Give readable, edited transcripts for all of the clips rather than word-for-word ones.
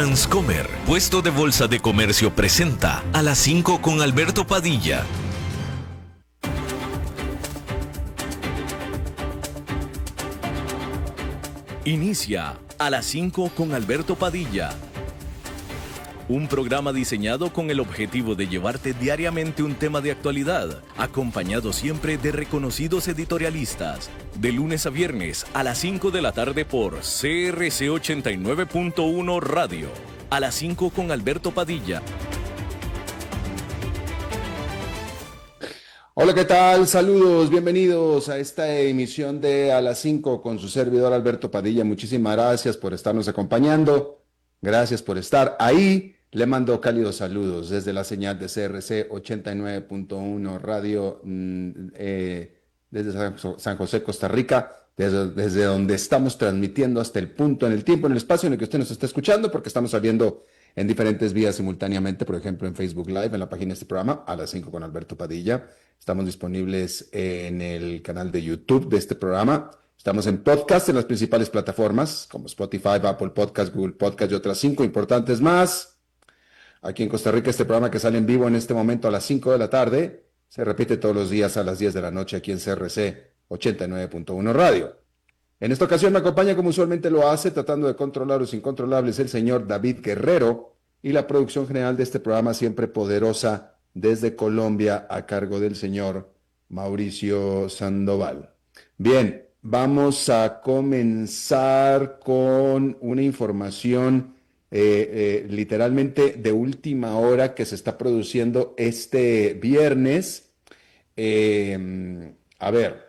Transcomer, puesto de bolsa de comercio, presenta a las 5 con Alberto Padilla. Inicia a las 5 con Alberto Padilla. Un programa diseñado con el objetivo de llevarte diariamente un tema de actualidad, acompañado siempre de reconocidos editorialistas, de lunes a viernes a las 5 de la tarde por CRC 89.1 Radio. A las 5 con Alberto Padilla. Hola, ¿qué tal? Saludos, bienvenidos a esta emisión de A las 5 con su servidor Alberto Padilla. Muchísimas gracias por estarnos acompañando. Gracias por estar ahí. Le mando cálidos saludos desde la señal de CRC 89.1 Radio desde San José, Costa Rica, desde donde estamos transmitiendo hasta el punto, en el tiempo, en el espacio en el que usted nos está escuchando, porque estamos saliendo en diferentes vías simultáneamente, por ejemplo en Facebook Live, en la página de este programa, A las 5 con Alberto Padilla. Estamos disponibles en el canal de YouTube de este programa. Estamos en podcast en las principales plataformas como Spotify, Apple Podcast, Google Podcast y otras 5 importantes más. Aquí en Costa Rica, este programa que sale en vivo en este momento a las 5 de la tarde, se repite todos los días a las 10 de la noche aquí en CRC 89.1 Radio. En esta ocasión me acompaña, como usualmente lo hace, tratando de controlar los incontrolables, el señor David Guerrero, y la producción general de este programa, siempre poderosa, desde Colombia, a cargo del señor Mauricio Sandoval. Bien, vamos a comenzar con una información literalmente de última hora que se está produciendo este viernes. A ver,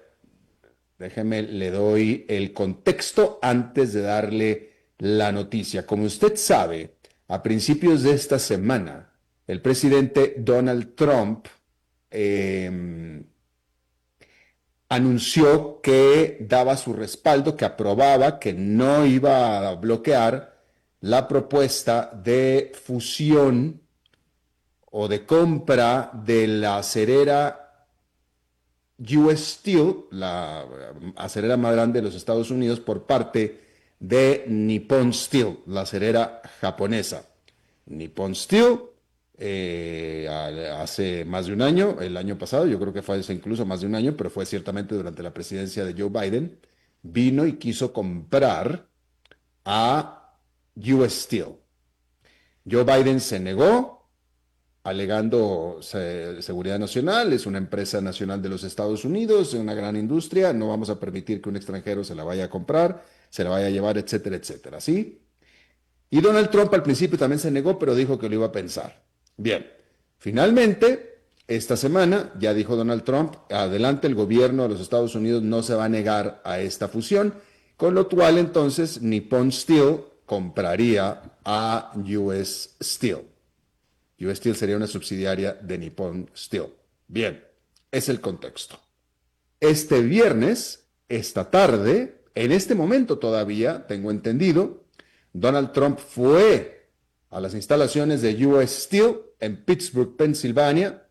déjeme, le doy el contexto antes de darle la noticia. Como usted sabe, a principios de esta semana, el presidente Donald Trump anunció que daba su respaldo, que aprobaba, que no iba a bloquear la propuesta de fusión o de compra de la acerera US Steel, la acerera más grande de los Estados Unidos, por parte de Nippon Steel, la acerera japonesa. Nippon Steel, hace más de un año, el año pasado, yo creo que fue hace incluso más de un año, pero fue ciertamente durante la presidencia de Joe Biden, vino y quiso comprar a US Steel. Joe Biden se negó, alegando seguridad nacional, es una empresa nacional de los Estados Unidos, una gran industria, no vamos a permitir que un extranjero se la vaya a comprar, se la vaya a llevar, etcétera, etcétera, ¿sí? Y Donald Trump al principio también se negó, pero dijo que lo iba a pensar. Bien, finalmente, esta semana, ya dijo Donald Trump, adelante, el gobierno de los Estados Unidos no se va a negar a esta fusión, con lo cual entonces Nippon Steel compraría a US Steel. US Steel sería una subsidiaria de Nippon Steel. Bien, es el contexto. Este viernes, esta tarde, en este momento todavía, tengo entendido, Donald Trump fue a las instalaciones de US Steel en Pittsburgh, Pensilvania,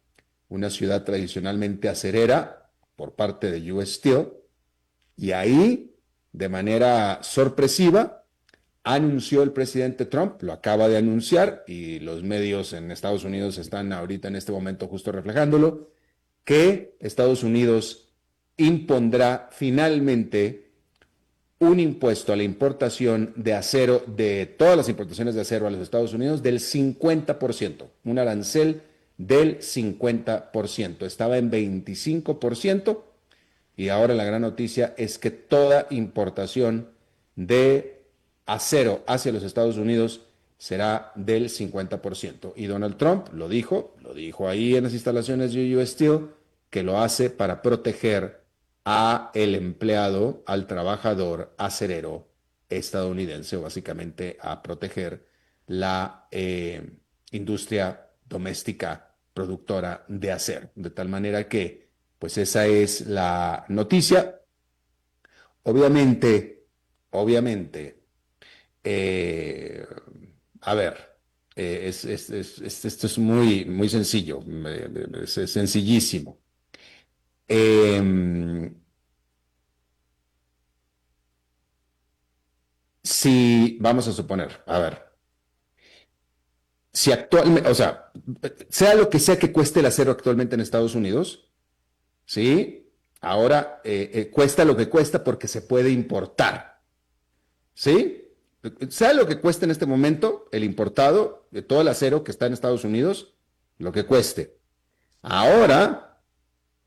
una ciudad tradicionalmente acerera por parte de US Steel, y ahí, de manera sorpresiva, anunció el presidente Trump, lo acaba de anunciar, y los medios en Estados Unidos están ahorita en este momento justo reflejándolo, que Estados Unidos impondrá finalmente un impuesto a la importación de acero, de todas las importaciones de acero a los Estados Unidos, del 50%, un arancel del 50%. Estaba en 25%, y ahora la gran noticia es que toda importación de acero hacia los Estados Unidos será del 50%. Y Donald Trump lo dijo ahí en las instalaciones de US Steel, que lo hace para proteger a el empleado, al trabajador acerero estadounidense, o básicamente a proteger la industria doméstica productora de acero. De tal manera que, pues esa es la noticia. Obviamente, a ver, esto es muy, muy sencillo, es sencillísimo. Si vamos a suponer, a ver, si actualmente, o sea lo que sea que cueste el acero actualmente en Estados Unidos, ¿sí? Ahora cuesta lo que cuesta porque se puede importar, ¿sí? Sea lo que cueste en este momento el importado de todo el acero que está en Estados Unidos, lo que cueste. Ahora,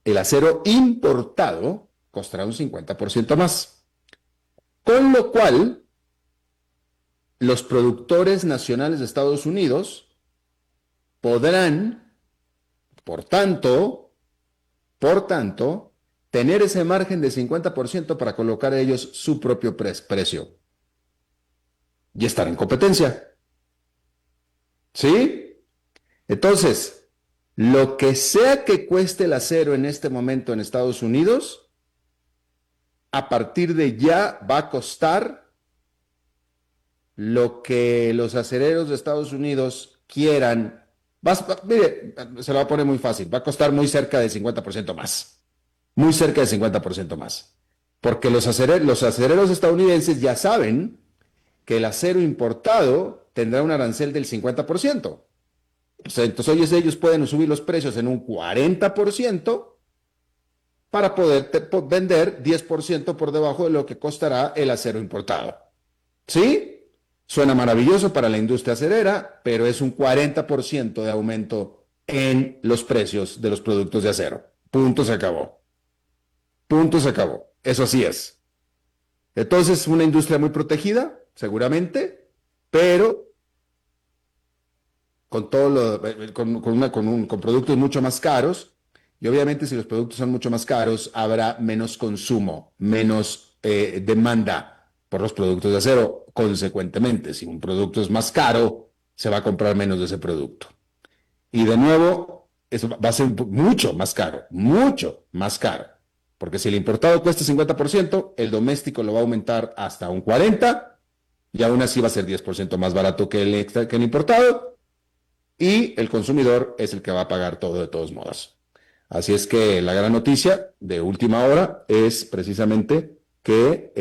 el acero importado costará un 50% más. Con lo cual, los productores nacionales de Estados Unidos podrán, por tanto, por tanto, tener ese margen de 50% para colocar ellos su propio precio y estar en competencia. ¿Sí? Entonces, lo que sea que cueste el acero en este momento en Estados Unidos, a partir de ya va a costar lo que los acereros de Estados Unidos quieran. Mire, se lo va a poner muy fácil, va a costar muy cerca del 50% más. Muy cerca del 50% más. Porque los acereros estadounidenses ya saben que el acero importado tendrá un arancel del 50%. O sea, entonces ellos pueden subir los precios en un 40% para poder vender 10% por debajo de lo que costará el acero importado. ¿Sí? Suena maravilloso para la industria acerera, pero es un 40% de aumento en los precios de los productos de acero. Punto, se acabó. Punto, se acabó. Eso así es. Entonces, una industria muy protegida, seguramente, pero con todo con productos mucho más caros. Y obviamente, si los productos son mucho más caros, habrá menos consumo, menos demanda por los productos de acero. Consecuentemente, si un producto es más caro, se va a comprar menos de ese producto. Y de nuevo, eso va a ser mucho más caro. Porque si el importado cuesta 50%, el doméstico lo va a aumentar hasta un 40%, y aún así va a ser 10% más barato que el importado, y el consumidor es el que va a pagar todo de todos modos. Así es que la gran noticia de última hora es precisamente que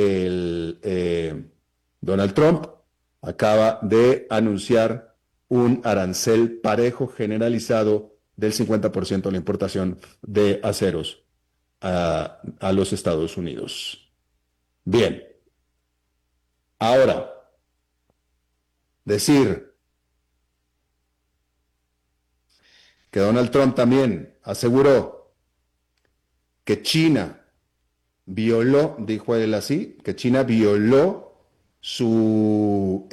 Donald Trump acaba de anunciar un arancel parejo generalizado del 50% a la importación de aceros a los Estados Unidos. Bien, ahora, decir que Donald Trump también aseguró que China violó, dijo él así, que China violó su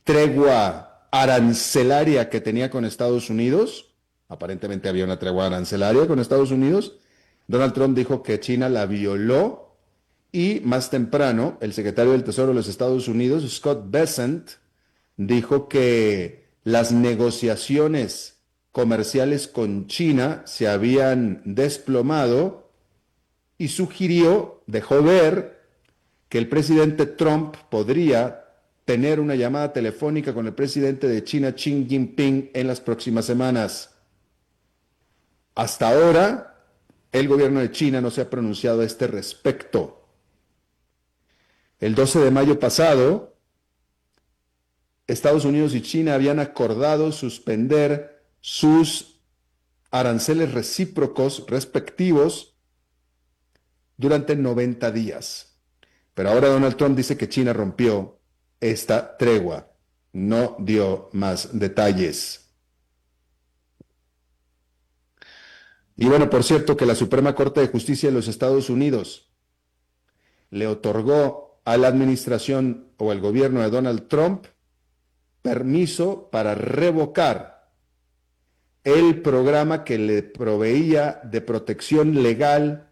tregua arancelaria que tenía con Estados Unidos. Aparentemente había una tregua arancelaria con Estados Unidos. Donald Trump dijo que China la violó, y más temprano el secretario del Tesoro de los Estados Unidos, Scott Bessent, dijo que las negociaciones comerciales con China se habían desplomado y sugirió, dejó ver, que el presidente Trump podría tener una llamada telefónica con el presidente de China, Xi Jinping, en las próximas semanas. Hasta ahora, el gobierno de China no se ha pronunciado a este respecto. El 12 de mayo pasado, Estados Unidos y China habían acordado suspender sus aranceles recíprocos respectivos durante 90 días. Pero ahora Donald Trump dice que China rompió esta tregua. No dio más detalles. Y bueno, por cierto, que la Suprema Corte de Justicia de los Estados Unidos le otorgó a la administración o al gobierno de Donald Trump permiso para revocar el programa que le proveía de protección legal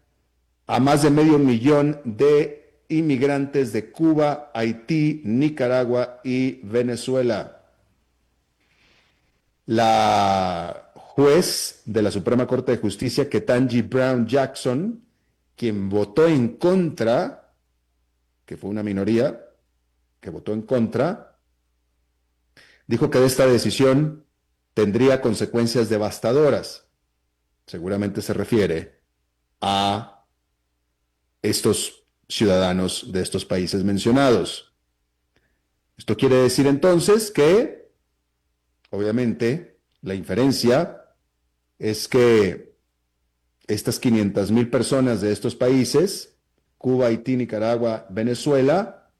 a más de 500,000 de inmigrantes de Cuba, Haití, Nicaragua y Venezuela. La juez de la Suprema Corte de Justicia, Ketanji Brown Jackson, quien votó en contra, que fue una minoría que votó en contra, dijo que esta decisión tendría consecuencias devastadoras. Seguramente se refiere a estos ciudadanos de estos países mencionados. Esto quiere decir entonces que, obviamente, la inferencia es que estas 500,000 personas de estos países, Cuba, Haití, Nicaragua, Venezuela,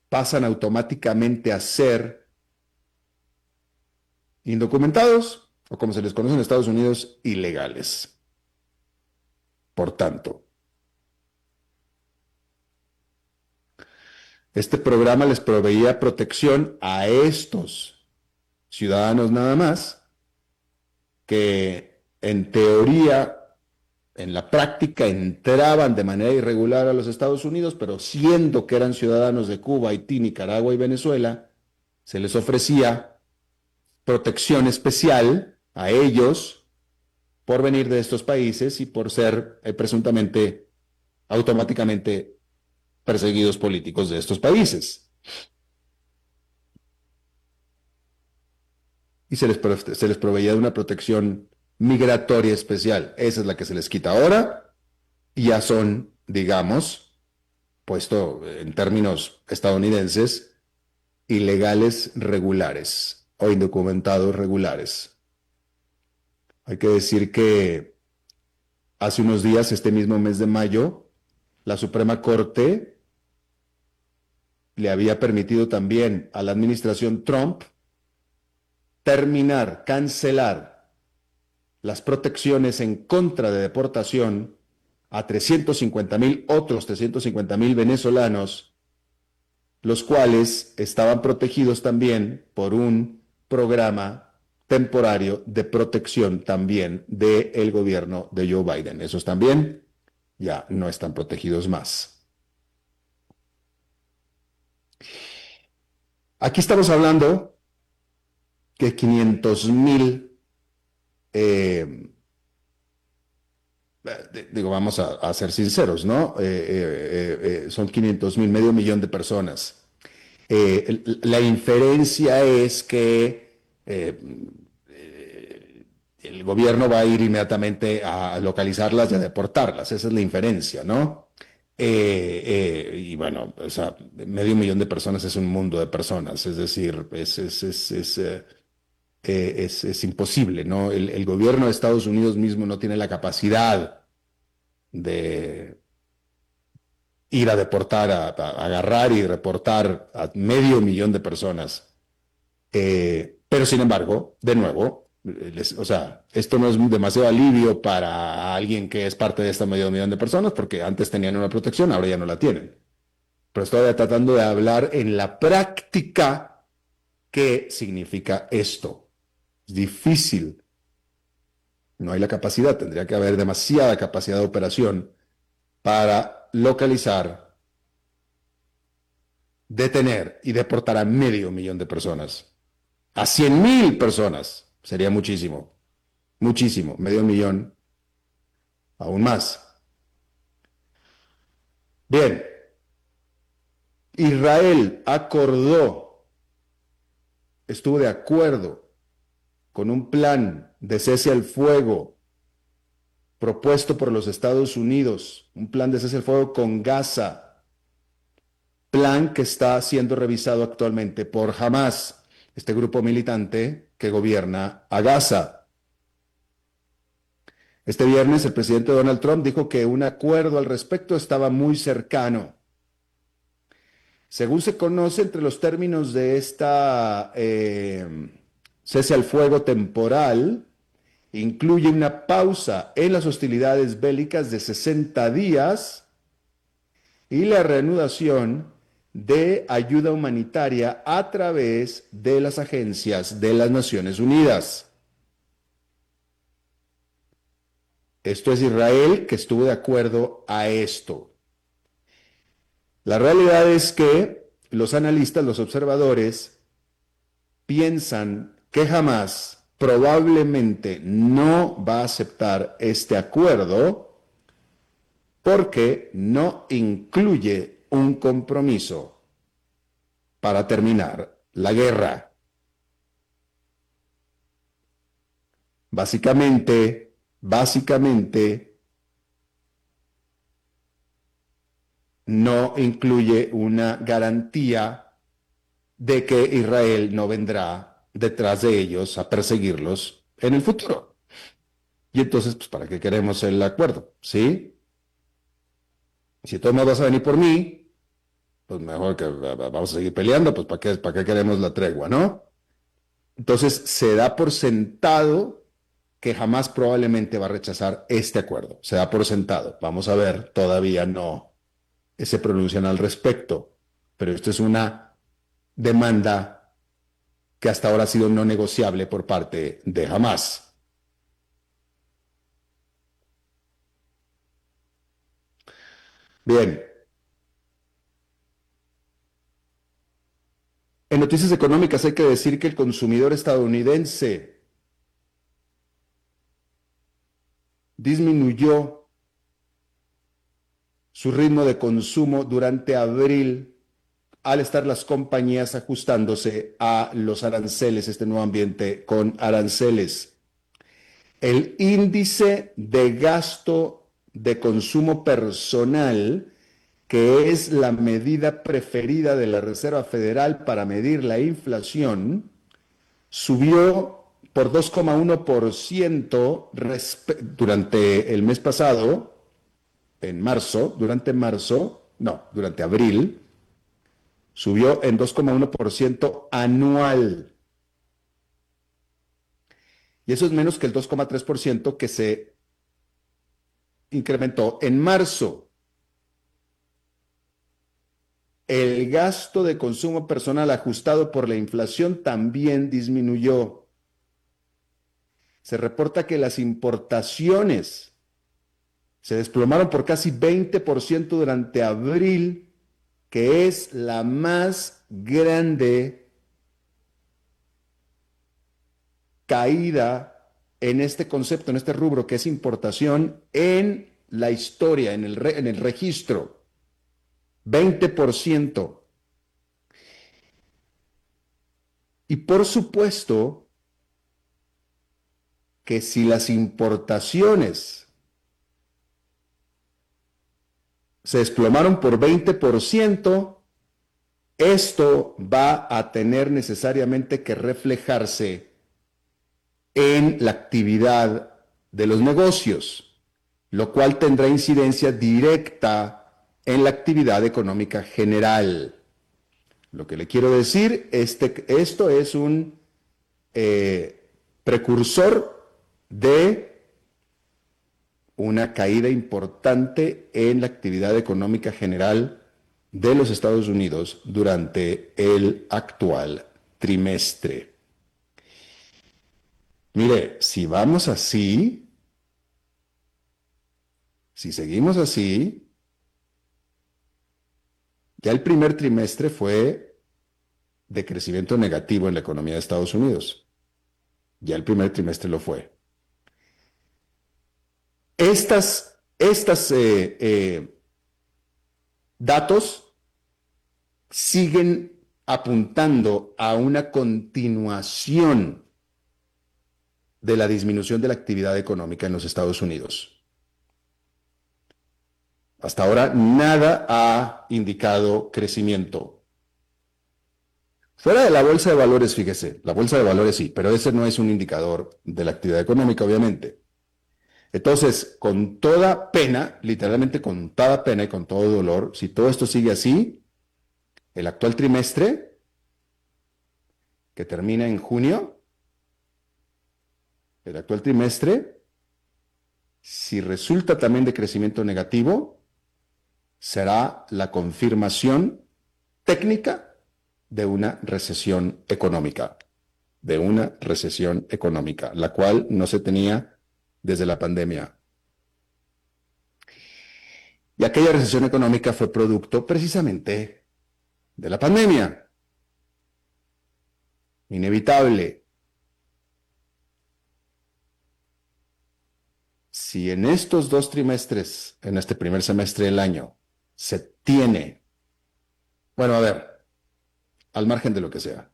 pasan automáticamente a ser indocumentados o, como se les conoce en Estados Unidos, ilegales. Por tanto, este programa les proveía protección a estos ciudadanos nada más, que en teoría, en la práctica, entraban de manera irregular a los Estados Unidos, pero siendo que eran ciudadanos de Cuba, Haití, Nicaragua y Venezuela, se les ofrecía protección especial a ellos por venir de estos países y por ser presuntamente, automáticamente perseguidos políticos de estos países. Y se les proveía de una protección migratoria especial. Esa es la que se les quita ahora y ya son, digamos, puesto en términos estadounidenses, ilegales regulares o indocumentados regulares. Hay que decir que hace unos días, este mismo mes de mayo, la Suprema Corte le había permitido también a la administración Trump terminar, cancelar las protecciones en contra de deportación a 350,000 otros 350,000 venezolanos, los cuales estaban protegidos también por un programa temporario de protección también del gobierno de Joe Biden. Esos también ya no están protegidos más. Aquí estamos hablando que 500,000, vamos a ser sinceros, ¿no? Son 500,000, medio millón de personas. La inferencia es que el gobierno va a ir inmediatamente a localizarlas y a deportarlas. Esa es la inferencia, ¿no? Y bueno, o sea, medio millón de personas es un mundo de personas, es decir, es imposible, ¿no? El gobierno de Estados Unidos mismo no tiene la capacidad de ir a deportar, a agarrar y reportar a medio millón de personas. Pero sin embargo, de nuevo, o sea, esto no es demasiado alivio para alguien que es parte de este medio millón de personas, porque antes tenían una protección, ahora ya no la tienen. Pero estoy tratando de hablar en la práctica qué significa esto. Es difícil. No hay la capacidad, tendría que haber demasiada capacidad de operación para localizar, detener y deportar a medio millón de personas. A 100,000 personas sería muchísimo, muchísimo, medio millón, aún más. Bien, Israel acordó, estuvo de acuerdo con un plan de cese al fuego propuesto por los Estados Unidos, un plan de cese al fuego con Gaza, plan que está siendo revisado actualmente por Hamas, este grupo militante que gobierna a Gaza. Este viernes el presidente Donald Trump dijo que un acuerdo al respecto estaba muy cercano. Según se conoce, entre los términos de esta cese al fuego temporal, incluye una pausa en las hostilidades bélicas de 60 días y la reanudación de ayuda humanitaria a través de las agencias de las Naciones Unidas. Esto es Israel que estuvo de acuerdo a esto. La realidad es que los analistas, los observadores, piensan que Hamas probablemente no va a aceptar este acuerdo porque no incluye un compromiso para terminar la guerra. Básicamente, no incluye una garantía de que Israel no vendrá detrás de ellos a perseguirlos en el futuro. Y entonces, pues, ¿para qué queremos el acuerdo? ¿Sí? Si tú me vas a venir por mí, pues mejor que vamos a seguir peleando, pues ¿para qué queremos la tregua, no? Entonces, se da por sentado que jamás probablemente va a rechazar este acuerdo. Se da por sentado. Vamos a ver, todavía no se pronuncian al respecto, pero esto es una demanda que hasta ahora ha sido no negociable por parte de Hamás. Bien. En noticias económicas hay que decir que el consumidor estadounidense disminuyó su ritmo de consumo durante abril al estar las compañías ajustándose a los aranceles, este nuevo ambiente con aranceles. El índice de gasto de consumo personal, que es la medida preferida de la Reserva Federal para medir la inflación, subió por 2,1% durante el mes pasado, durante abril, subió en 2,1% anual. Y eso es menos que el 2,3% que se incrementó en marzo. El gasto de consumo personal ajustado por la inflación también disminuyó. Se reporta que las importaciones se desplomaron por casi 20% durante abril, que es la más grande caída en este concepto, en este rubro que es importación en la historia, en el registro. 20%. Y por supuesto que si las importaciones se desplomaron por 20%, esto va a tener necesariamente que reflejarse en la actividad de los negocios, lo cual tendrá incidencia directa en la actividad económica general. Lo que le quiero decir es que esto es un precursor de una caída importante en la actividad económica general de los Estados Unidos durante el actual trimestre. Mire, si vamos así, si seguimos así, ya el primer trimestre fue de crecimiento negativo en la economía de Estados Unidos. Ya el primer trimestre lo fue. Estos datos siguen apuntando a una continuación de la disminución de la actividad económica en los Estados Unidos. Hasta ahora nada ha indicado crecimiento. Fuera de la bolsa de valores, fíjese, la bolsa de valores sí, pero ese no es un indicador de la actividad económica, obviamente. Entonces, con toda pena, literalmente con toda pena y con todo dolor, si todo esto sigue así, el actual trimestre, que termina en junio, el actual trimestre, si resulta también de crecimiento negativo, será la confirmación técnica de una recesión económica, la cual no se tenía desde la pandemia. Y aquella recesión económica fue producto precisamente de la pandemia. Inevitable. Si en estos dos trimestres, en este primer semestre del año, se tiene, bueno, a ver, al margen de lo que sea,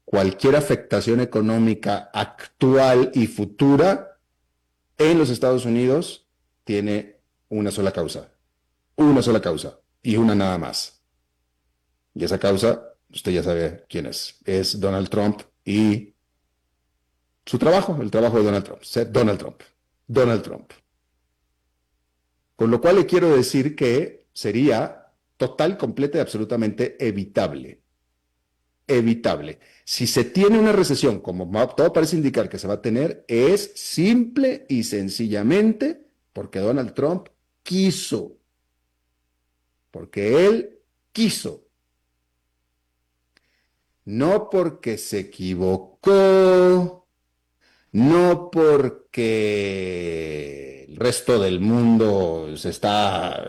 cualquier afectación económica actual y futura en los Estados Unidos tiene una sola causa: una sola causa y una nada más. Y esa causa, usted ya sabe quién es Donald Trump y su trabajo, el trabajo de Donald Trump, ser Donald Trump, Donald Trump. Con lo cual le quiero decir que sería total, completa y absolutamente evitable. Evitable. Si se tiene una recesión, como todo parece indicar que se va a tener, es simple y sencillamente porque Donald Trump quiso. Porque él quiso. No porque se equivocó, no porque el resto del mundo se está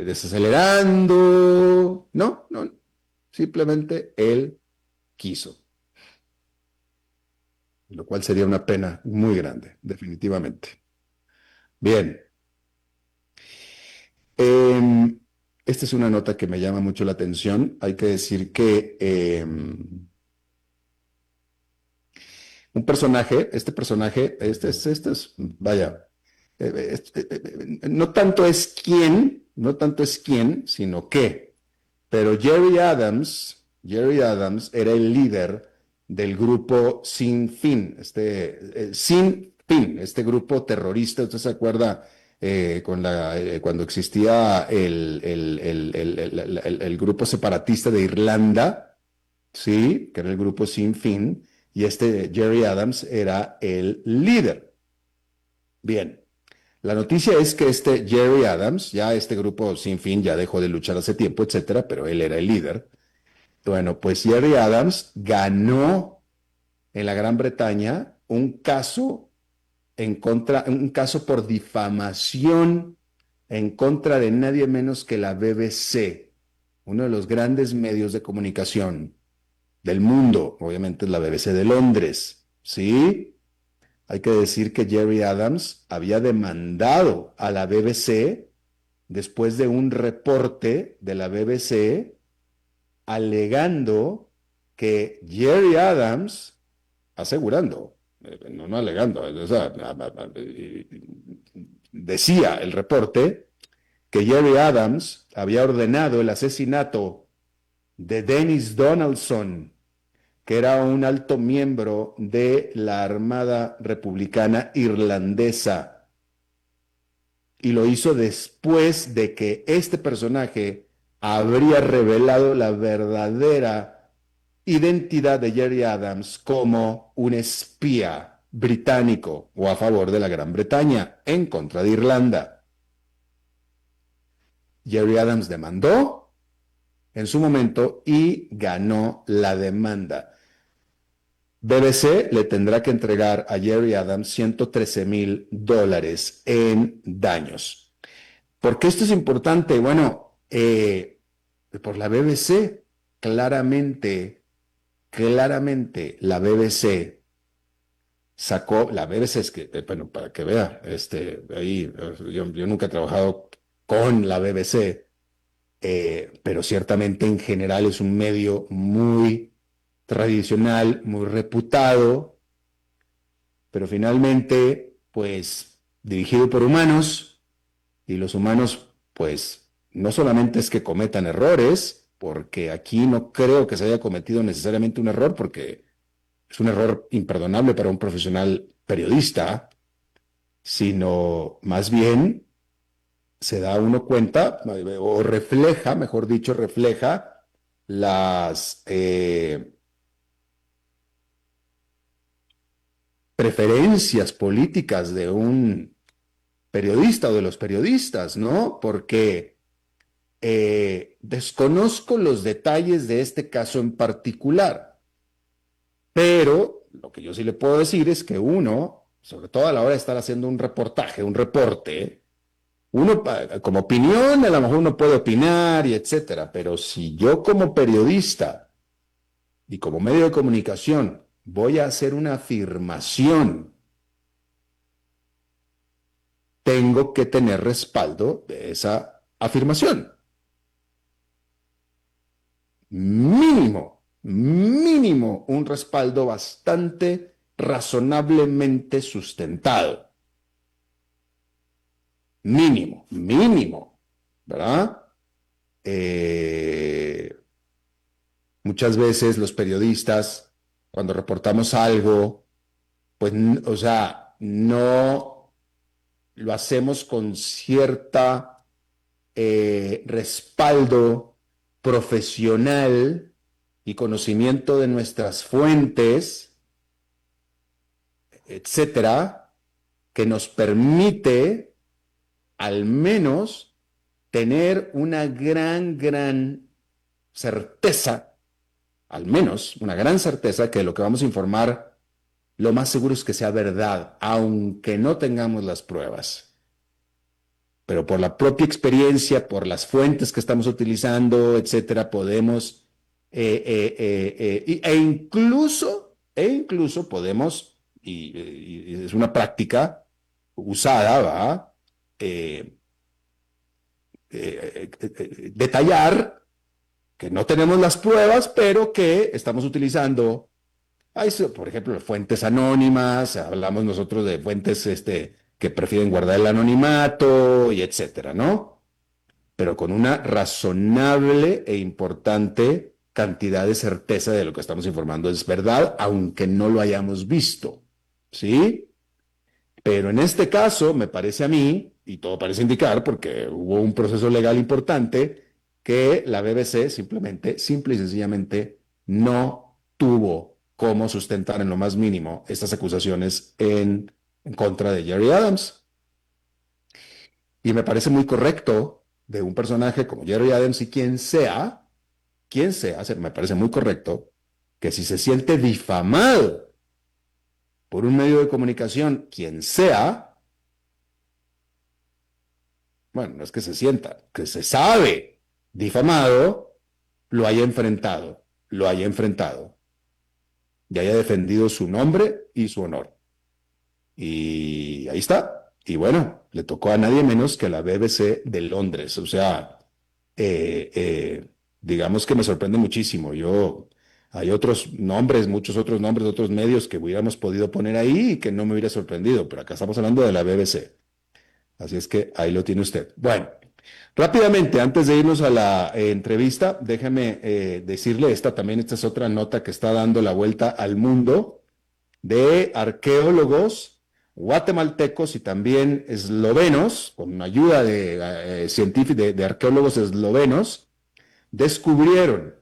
desacelerando, no, no, simplemente él quiso, lo cual sería una pena muy grande, definitivamente. Bien, eh, esta es una nota que me llama mucho la atención. Hay que decir que un personaje, vaya, no tanto es quién, sino qué. Pero Jerry Adams era el líder del grupo Sin Fin, este grupo terrorista. ¿Usted se acuerda cuando existía el grupo separatista de Irlanda? Sí, que era el grupo Sin Fin, y este Jerry Adams era el líder. Bien, la noticia es que este Jerry Adams, ya este grupo Sin Fin ya dejó de luchar hace tiempo, etcétera, pero él era el líder. Bueno, pues Jerry Adams ganó en la Gran Bretaña un caso por difamación en contra de nadie menos que la BBC, uno de los grandes medios de comunicación del mundo. Obviamente es la BBC de Londres, ¿sí? Hay que decir que Jerry Adams había demandado a la BBC después de un reporte de la BBC alegando que Jerry Adams, asegurando, no alegando, o sea, decía el reporte que Jerry Adams había ordenado el asesinato de Dennis Donaldson, que era un alto miembro de la Armada Republicana Irlandesa. Y lo hizo después de que este personaje habría revelado la verdadera identidad de Jerry Adams como un espía británico o a favor de la Gran Bretaña en contra de Irlanda. Jerry Adams demandó en su momento y ganó la demanda. BBC le tendrá que entregar a Jerry Adams $113,000 en daños. ¿Por qué esto es importante? Bueno, por la BBC, claramente, la BBC es que, bueno, para que vea, ahí, yo nunca he trabajado con la BBC, pero ciertamente en general es un medio muy tradicional, muy reputado, pero finalmente, pues, dirigido por humanos, y los humanos, pues, no solamente es que cometan errores, porque aquí no creo que se haya cometido necesariamente un error, porque es un error imperdonable para un profesional periodista, sino más bien se da uno cuenta, o refleja, mejor dicho, refleja las preferencias políticas de un periodista o de los periodistas, ¿no? Porque desconozco los detalles de este caso en particular, pero lo que yo sí le puedo decir es que uno, sobre todo a la hora de estar haciendo un reportaje, un reporte, uno como opinión, a lo mejor uno puede opinar y etcétera, pero si yo como periodista y como medio de comunicación voy a hacer una afirmación, tengo que tener respaldo de esa afirmación. Mínimo un respaldo bastante razonablemente sustentado. Mínimo. ¿verdad? Muchas veces los periodistas, cuando reportamos algo, pues, o sea, no lo hacemos con cierta respaldo profesional y conocimiento de nuestras fuentes, etcétera, que nos permite al menos tener una gran certeza, al menos una gran certeza que lo que vamos a informar, lo más seguro es que sea verdad, aunque no tengamos las pruebas. Pero por la propia experiencia, por las fuentes que estamos utilizando, etcétera, podemos, e incluso podemos, y es una práctica usada, ¿va? Eh, detallar que no tenemos las pruebas, pero que estamos utilizando, por ejemplo, fuentes anónimas, hablamos nosotros de fuentes que prefieren guardar el anonimato y etcétera, ¿no? Pero con una razonable e importante cantidad de certeza de lo que estamos informando es verdad, aunque no lo hayamos visto, ¿sí? Pero en este caso, me parece a mí, y todo parece indicar, porque hubo un proceso legal importante, que la BBC simple y sencillamente, no tuvo cómo sustentar en lo más mínimo estas acusaciones en contra de Jerry Adams. Y me parece muy correcto de un personaje como Jerry Adams y quien sea, me parece muy correcto que si se siente difamado por un medio de comunicación, quien sea, bueno, no es que se sienta, que se sabe difamado, lo haya enfrentado y haya defendido su nombre y su honor. Y ahí está. Y bueno, le tocó a nadie menos que a la BBC de Londres. O sea, eh, eh, digamos que me sorprende muchísimo. Hay otros nombres, muchos otros nombres de otros medios que hubiéramos podido poner ahí y que no me hubiera sorprendido, pero acá estamos hablando de la BBC. Así es que ahí lo tiene usted. Bueno, rápidamente, antes de irnos a la entrevista, déjeme decirle esta es otra nota que está dando la vuelta al mundo de arqueólogos guatemaltecos y también eslovenos, con ayuda de científicos, de arqueólogos eslovenos, descubrieron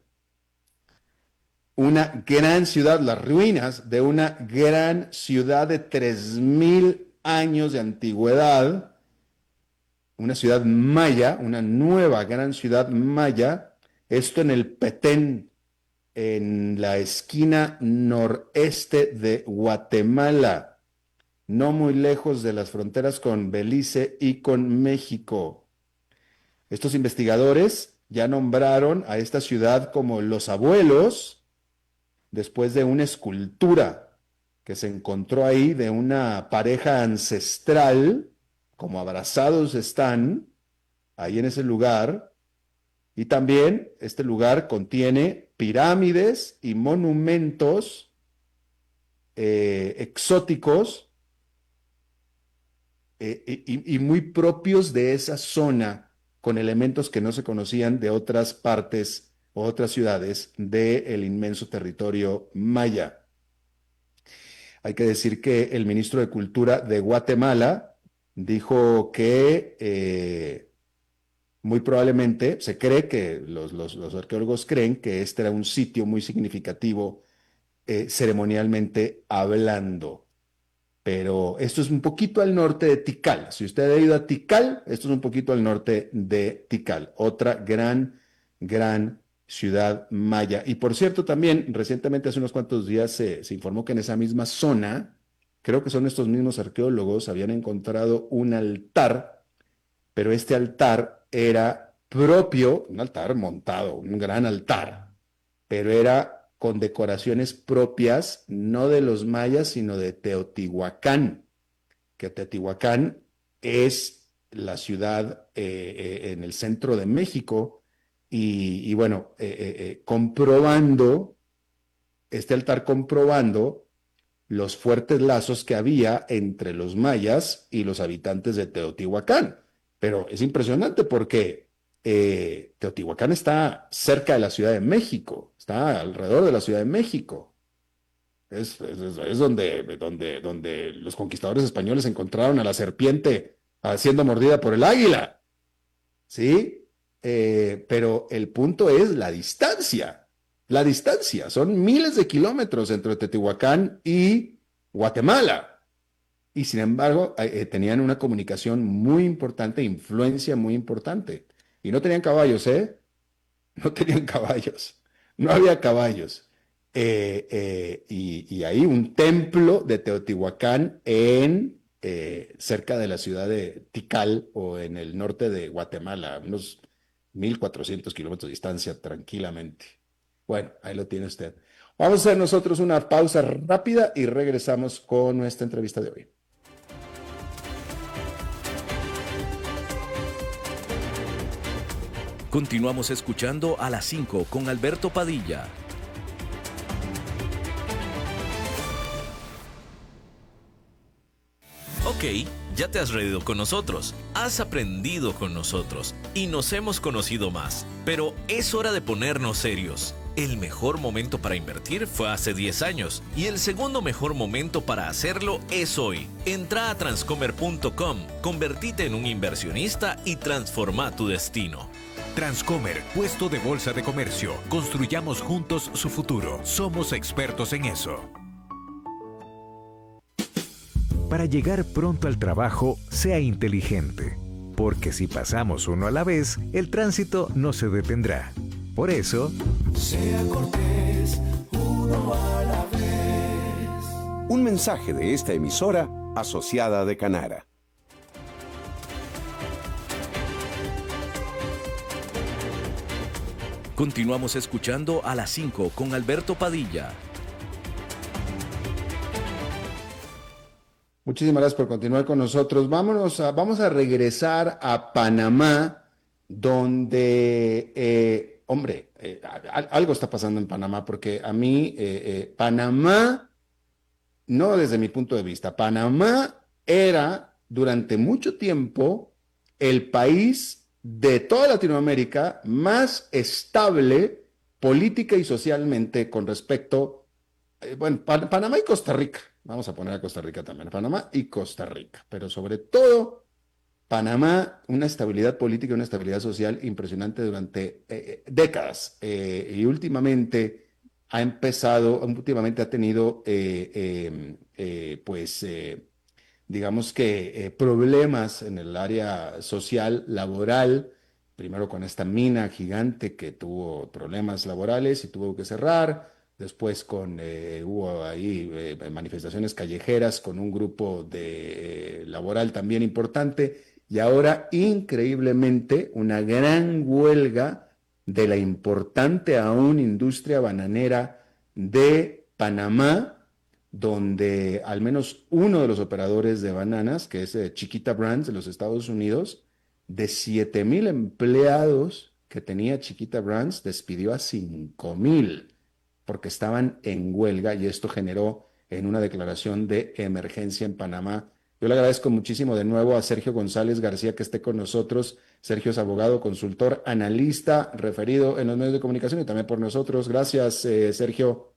una gran ciudad, las ruinas de una gran ciudad de 3000 años de antigüedad, una ciudad maya, una nueva gran ciudad maya, esto en el Petén, en la esquina noreste de Guatemala, no muy lejos de las fronteras con Belice y con México. Estos investigadores ya nombraron a esta ciudad como Los Abuelos, después de una escultura que se encontró ahí de una pareja ancestral, como abrazados están ahí en ese lugar. Y también este lugar contiene pirámides y monumentos exóticos y muy propios de esa zona, con elementos que no se conocían de otras partes o otras ciudades del inmenso territorio maya. Hay que decir que el ministro de Cultura de Guatemala dijo que muy probablemente se cree que los arqueólogos creen que este era un sitio muy significativo ceremonialmente hablando. Pero esto es un poquito al norte de Tikal. Si usted ha ido a Tikal, esto es un poquito al norte de Tikal, otra gran ciudad maya. Y por cierto, también recientemente, hace unos cuantos días, se informó que en esa misma zona, creo que son estos mismos arqueólogos, habían encontrado un altar, pero este altar era propio, un altar montado, un gran altar, pero era con decoraciones propias, no de los mayas, sino de Teotihuacán, que Teotihuacán es la ciudad en el centro de México, y bueno, comprobando, este altar comprobando los fuertes lazos que había entre los mayas y los habitantes de Teotihuacán. Pero es impresionante porque Teotihuacán está cerca de la Ciudad de México, está alrededor de la Ciudad de México. Es donde los conquistadores españoles encontraron a la serpiente siendo mordida por el águila, ¿sí? Pero el punto es la distancia. La distancia, son miles de kilómetros entre Teotihuacán y Guatemala. Y sin embargo, tenían una comunicación muy importante, influencia muy importante. Y no tenían caballos, ¿eh? No tenían caballos. No había caballos. Y hay un templo de Teotihuacán cerca de la ciudad de Tikal o en el norte de Guatemala, unos 1.400 kilómetros de distancia tranquilamente. Bueno, ahí lo tiene usted. Vamos a hacer nosotros una pausa rápida y regresamos con nuestra entrevista de hoy. Continuamos escuchando a las 5 con Alberto Padilla. Ok, ya te has reído con nosotros, has aprendido con nosotros y nos hemos conocido más. Pero es hora de ponernos serios. El mejor momento para invertir fue hace 10 años y el segundo mejor momento para hacerlo es hoy. Entra a transcomer.com, convertite en un inversionista y transforma tu destino. Transcomer, puesto de bolsa de comercio. Construyamos juntos su futuro. Somos expertos en eso. Para llegar pronto al trabajo, sea inteligente. Porque si pasamos uno a la vez, el tránsito no se detendrá. Por eso, sea cortés, uno a la vez. Un mensaje de esta emisora asociada de Canara. Continuamos escuchando a las 5 con Alberto Padilla. Muchísimas gracias por continuar con nosotros. Vamos a regresar a Panamá, donde, algo está pasando en Panamá, porque a mí, Panamá, no desde mi punto de vista, Panamá era durante mucho tiempo el país de toda Latinoamérica más estable política y socialmente con respecto, Panamá y Costa Rica. Vamos a poner a Costa Rica también, Panamá y Costa Rica, pero sobre todo Panamá, una estabilidad política y una estabilidad social impresionante durante décadas, y últimamente ha tenido digamos que problemas en el área social, laboral, primero con esta mina gigante que tuvo problemas laborales y tuvo que cerrar. Después hubo ahí manifestaciones callejeras con un grupo laboral también importante. Y ahora, increíblemente, una gran huelga de la importante aún industria bananera de Panamá, donde al menos uno de los operadores de bananas, que es Chiquita Brands de los Estados Unidos, de 7,000 empleados que tenía Chiquita Brands, despidió a 5,000 porque estaban en huelga, y esto generó en una declaración de emergencia en Panamá. Yo le agradezco muchísimo de nuevo a Sergio González García que esté con nosotros. Sergio es abogado, consultor, analista, referido en los medios de comunicación y también por nosotros. Gracias, Sergio.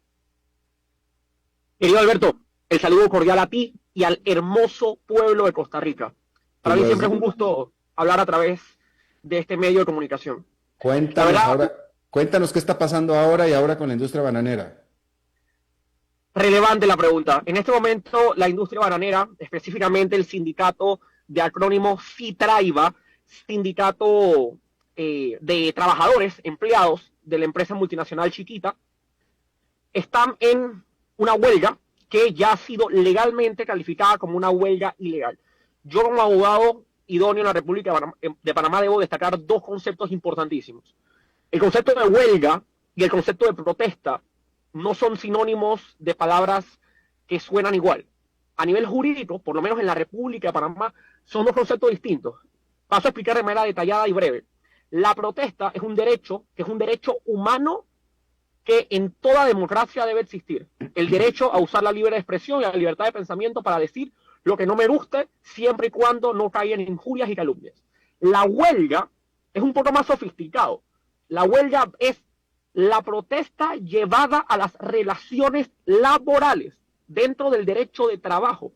Querido Alberto, el saludo cordial a ti y al hermoso pueblo de Costa Rica. Para mí siempre es un gusto hablar a través de este medio de comunicación. Cuéntanos qué está pasando ahora con la industria bananera. Relevante la pregunta. En este momento, la industria bananera, específicamente el sindicato de acrónimo CITRAIBA, sindicato de trabajadores, empleados de la empresa multinacional Chiquita, están en una huelga que ya ha sido legalmente calificada como una huelga ilegal. Yo, como abogado idóneo en la República de Panamá, debo destacar dos conceptos importantísimos. El concepto de huelga y el concepto de protesta no son sinónimos de palabras que suenan igual. A nivel jurídico, por lo menos en la República de Panamá, son dos conceptos distintos. Paso a explicar de manera detallada y breve. La protesta es un derecho humano que en toda democracia debe existir. El derecho a usar la libre expresión y la libertad de pensamiento para decir lo que no me guste, siempre y cuando no caiga en injurias y calumnias. La huelga es un poco más sofisticado. La huelga es la protesta llevada a las relaciones laborales dentro del derecho de trabajo.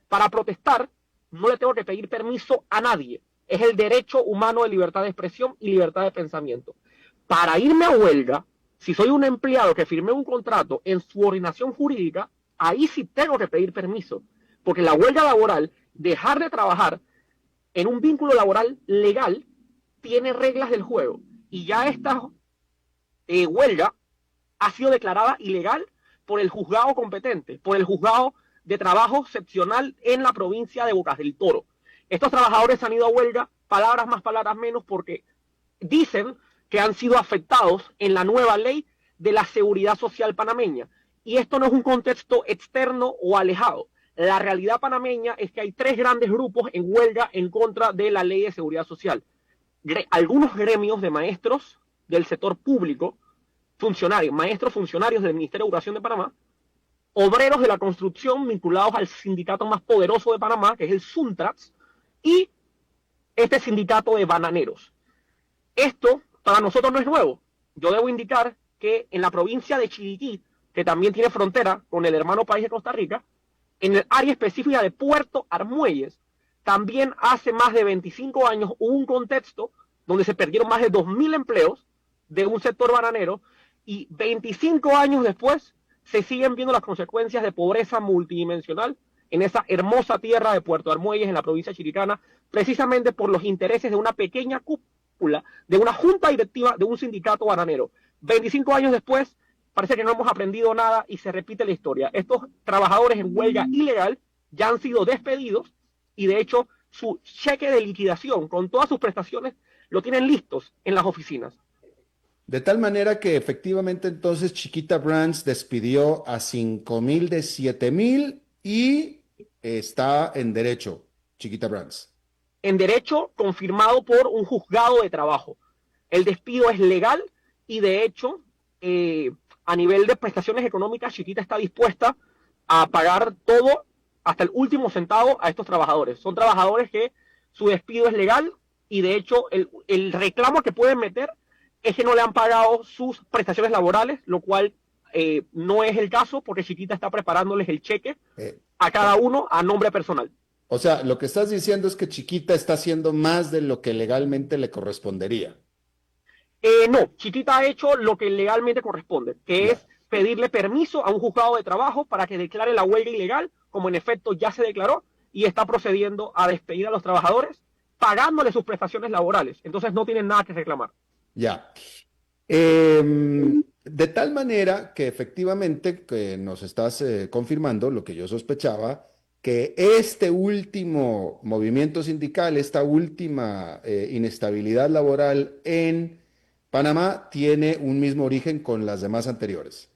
Para protestar no le tengo que pedir permiso a nadie. Es el derecho humano de libertad de expresión y libertad de pensamiento. Para irme a huelga, si soy un empleado que firmé un contrato en subordinación jurídica, ahí sí tengo que pedir permiso. Porque la huelga laboral, dejar de trabajar en un vínculo laboral legal, tiene reglas del juego. Y ya esta huelga ha sido declarada ilegal por el juzgado competente, por el juzgado de trabajo seccional en la provincia de Bocas del Toro. Estos trabajadores han ido a huelga, palabras más, palabras menos, porque dicen que han sido afectados en la nueva ley de la seguridad social panameña. Y esto no es un contexto externo o alejado. La realidad panameña es que hay 3 grandes grupos en huelga en contra de la ley de seguridad social. Algunos gremios de maestros del sector público, funcionarios, maestros funcionarios del Ministerio de Educación de Panamá, obreros de la construcción vinculados al sindicato más poderoso de Panamá, que es el Suntrax, y este sindicato de bananeros. Esto para nosotros no es nuevo. Yo debo indicar que en la provincia de Chiriquí, que también tiene frontera con el hermano país de Costa Rica, en el área específica de Puerto Armuelles, también hace más de 25 años hubo un contexto donde se perdieron más de 2.000 empleos de un sector bananero, y 25 años después se siguen viendo las consecuencias de pobreza multidimensional en esa hermosa tierra de Puerto Armuelles, en la provincia chiricana, precisamente por los intereses de una pequeña cúpula, de una junta directiva de un sindicato bananero. 25 años después, parece que no hemos aprendido nada y se repite la historia. Estos trabajadores en huelga ilegal ya han sido despedidos y de hecho su cheque de liquidación con todas sus prestaciones lo tienen listos en las oficinas. De tal manera que efectivamente entonces Chiquita Brands despidió a 5,000 de 7,000 y está en derecho, Chiquita Brands. En derecho confirmado por un juzgado de trabajo. El despido es legal y de hecho a nivel de prestaciones económicas Chiquita está dispuesta a pagar todo hasta el último centavo a estos trabajadores. Son trabajadores que su despido es legal y de hecho el reclamo que pueden meter es que no le han pagado sus prestaciones laborales, lo cual no es el caso porque Chiquita está preparándoles el cheque a cada uno a nombre personal. O sea, lo que estás diciendo es que Chiquita está haciendo más de lo que legalmente le correspondería. No, Chiquita ha hecho lo que legalmente corresponde, que es pedirle permiso a un juzgado de trabajo para que declare la huelga ilegal, como en efecto ya se declaró, y está procediendo a despedir a los trabajadores, pagándole sus prestaciones laborales. Entonces no tienen nada que reclamar. Ya. De tal manera que efectivamente que nos estás confirmando lo que yo sospechaba, que este último movimiento sindical, esta última inestabilidad laboral en Panamá tiene un mismo origen con las demás anteriores.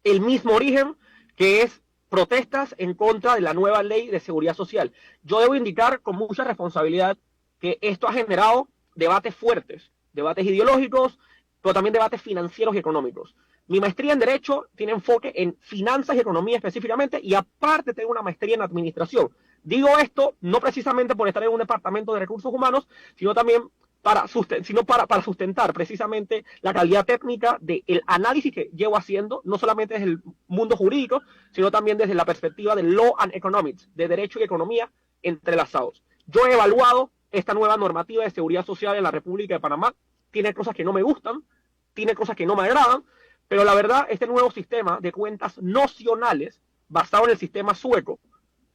El mismo origen, que es protestas en contra de la nueva ley de seguridad social. Yo debo indicar con mucha responsabilidad que esto ha generado debates fuertes, debates ideológicos, pero también debates financieros y económicos. Mi maestría en Derecho tiene enfoque en finanzas y economía específicamente, y aparte tengo una maestría en Administración. Digo esto no precisamente por estar en un departamento de recursos humanos, sino también para sustentar precisamente la calidad técnica del análisis que llevo haciendo, no solamente desde el mundo jurídico, sino también desde la perspectiva de Law and Economics, de Derecho y Economía entrelazados. Yo he evaluado esta nueva normativa de seguridad social en la República de Panamá. Tiene cosas que no me gustan, tiene cosas que no me agradan, pero la verdad, este nuevo sistema de cuentas nocionales, basado en el sistema sueco,